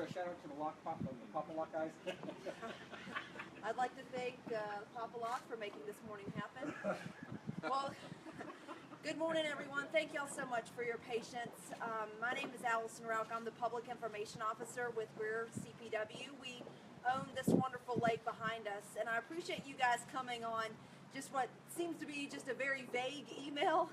throw a shout out to the Papa Lock guys? I'd like to thank Papa Lock for making this morning happen. Well, good morning, everyone. Thank y'all so much for your patience. My name is Allison Rauch. I'm the Public Information Officer with Greer CPW. We own this wonderful lake behind us, and I appreciate you guys coming on just what seems to be just a very vague email,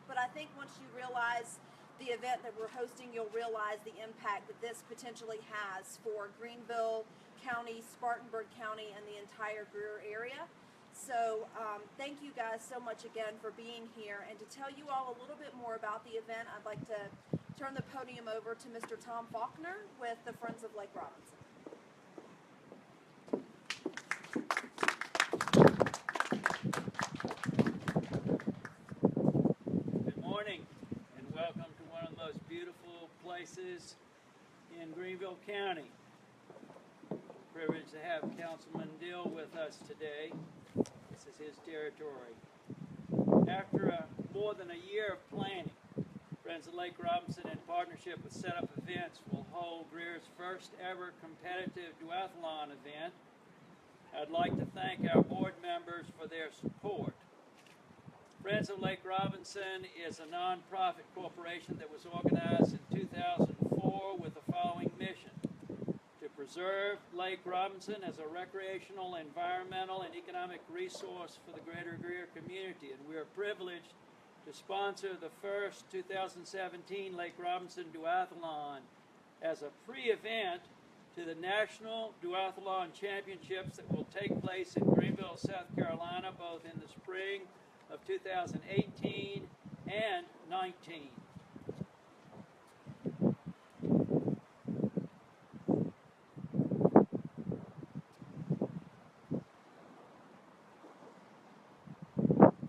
but I think once you realize the event that we're hosting, you'll realize the impact that this potentially has for Greenville County, Spartanburg County, and the entire Greer area. So thank you guys so much again for being here. And to tell you all a little bit more about the event, I'd like to turn the podium over to Mr. Tom Faulkner with the Friends of Lake Robinson. Good morning and welcome to one of the most beautiful places in Greenville County. Privileged to have Councilman Dill with us today. This is his territory. After more than a year of planning, Friends of Lake Robinson, in partnership with Set Up Events, will hold Greer's first ever competitive duathlon event. I'd like to thank our board members for their support. Friends of Lake Robinson is a nonprofit corporation that was organized in 2004 with the following mission: to preserve Lake Robinson as a recreational, environmental, and economic resource for the greater Greer community. And we are privileged to sponsor the first 2017 Lake Robinson Duathlon as a pre-event to the National Duathlon Championships that will take place in Greenville, South Carolina, both in the spring of 2018 and 19.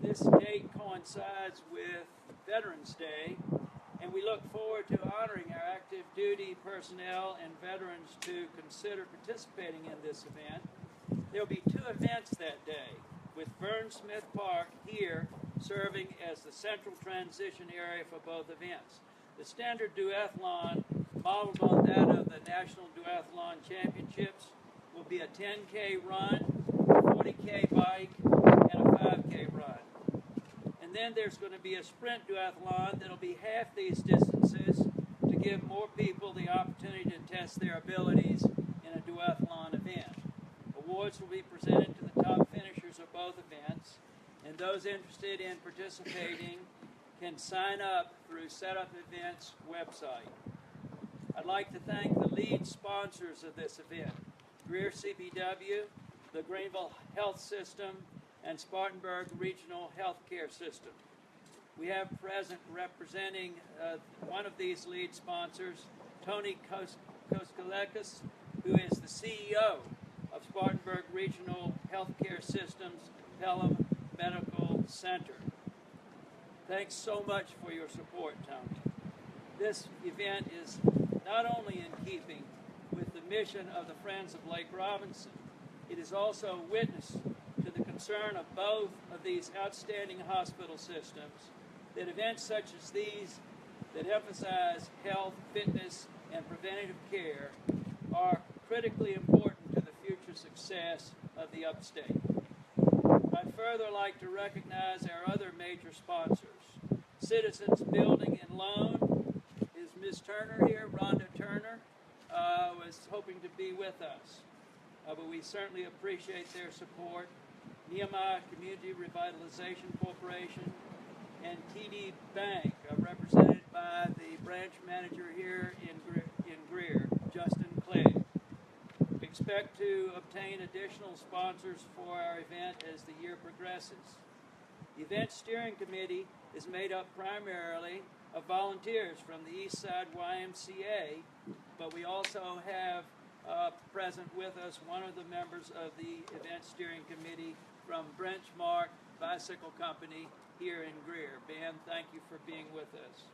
This date coincides with Veterans Day, and we look forward to honoring our active duty personnel and veterans to consider participating in this event. There will be two events that day, with Vern Smith Park here serving as the central transition area for both events. The standard duathlon, modeled on that of the National Duathlon Championships, will be a 10K run, a 40K bike, and a 5K run. And then there's going to be a sprint duathlon that'll be half these distances to give more people the opportunity to test their abilities in a duathlon event. Awards will be presented to the top finishers of both events, and those interested in participating can sign up through Set Up Events website. I'd like to thank the lead sponsors of this event: Greer CPW, the Greenville Health System, and Spartanburg Regional Healthcare System. We have present representing one of these lead sponsors, Tony Koskalekis, who is the CEO of Spartanburg Regional Healthcare System's Pelham Medical Center. Thanks so much for your support, Tony. This event is not only in keeping with the mission of the Friends of Lake Robinson, it is also a witness to the concern of both of these outstanding hospital systems that events such as these that emphasize health, fitness, and preventative care are critically important to the future success of the upstate. I'd further like to recognize our other major sponsors. Citizens Building and Loan. Is Ms. Turner here? Rhonda Turner was hoping to be with us, but we certainly appreciate their support. Nehemiah Community Revitalization Corporation and TD Bank, represented by the branch manager here in Greer, Justin Clegg. We expect to obtain additional sponsors for our event as the year progresses. The event steering committee is made up primarily of volunteers from the Eastside YMCA, but we also have present with us one of the members of the event steering committee from Benchmark Bicycle Company here in Greer. Ben, thank you for being with us.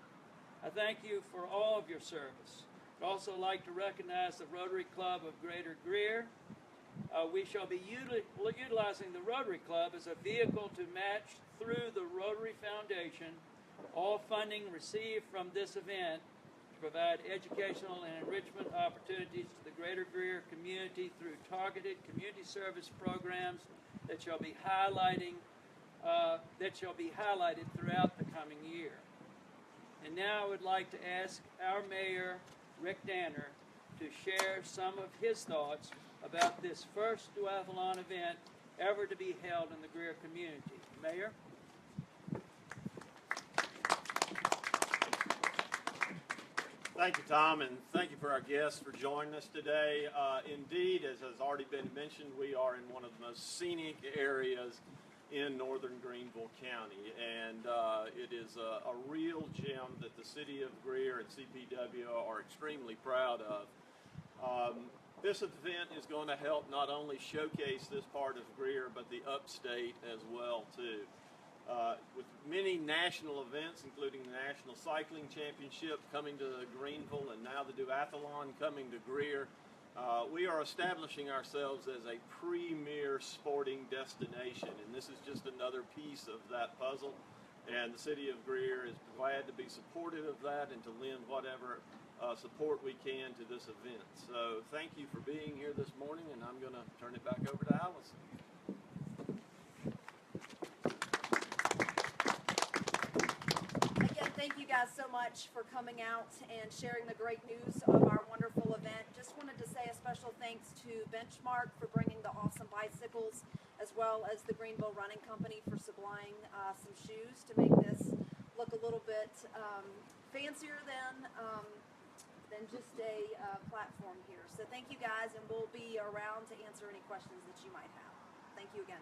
I thank you for all of your service. I'd also like to recognize the Rotary Club of Greater Greer. We shall be utilizing the Rotary Club as a vehicle to match through the Rotary Foundation all funding received from this event provide educational and enrichment opportunities to the greater Greer community through targeted community service programs that shall be highlighted throughout the coming year. And now I would like to ask our Mayor, Rick Danner, to share some of his thoughts about this first duathlon event ever to be held in the Greer community. Mayor? Thank you, Tom, and thank you for our guests for joining us today. Indeed, as has already been mentioned, we are in one of the most scenic areas in northern Greenville County, and it is a real gem that the City of Greer and CPW are extremely proud of. This event is going to help not only showcase this part of Greer, but the upstate as well, too. With many national events, including the National Cycling Championship coming to Greenville and now the duathlon coming to Greer, we are establishing ourselves as a premier sporting destination, and this is just another piece of that puzzle. And the City of Greer is glad to be supportive of that and to lend whatever support we can to this event. So thank you for being here this morning, and I'm going to turn it back over to Allison. Again, thank you guys so much for coming out and sharing the great news of our wonderful event. Just wanted to say a special thanks to Benchmark for bringing the awesome bicycles, as well as the Greenville Running Company for supplying some shoes to make this look a little bit fancier than just a platform here. So thank you guys, and we'll be around to answer any questions that you might have. Thank you again.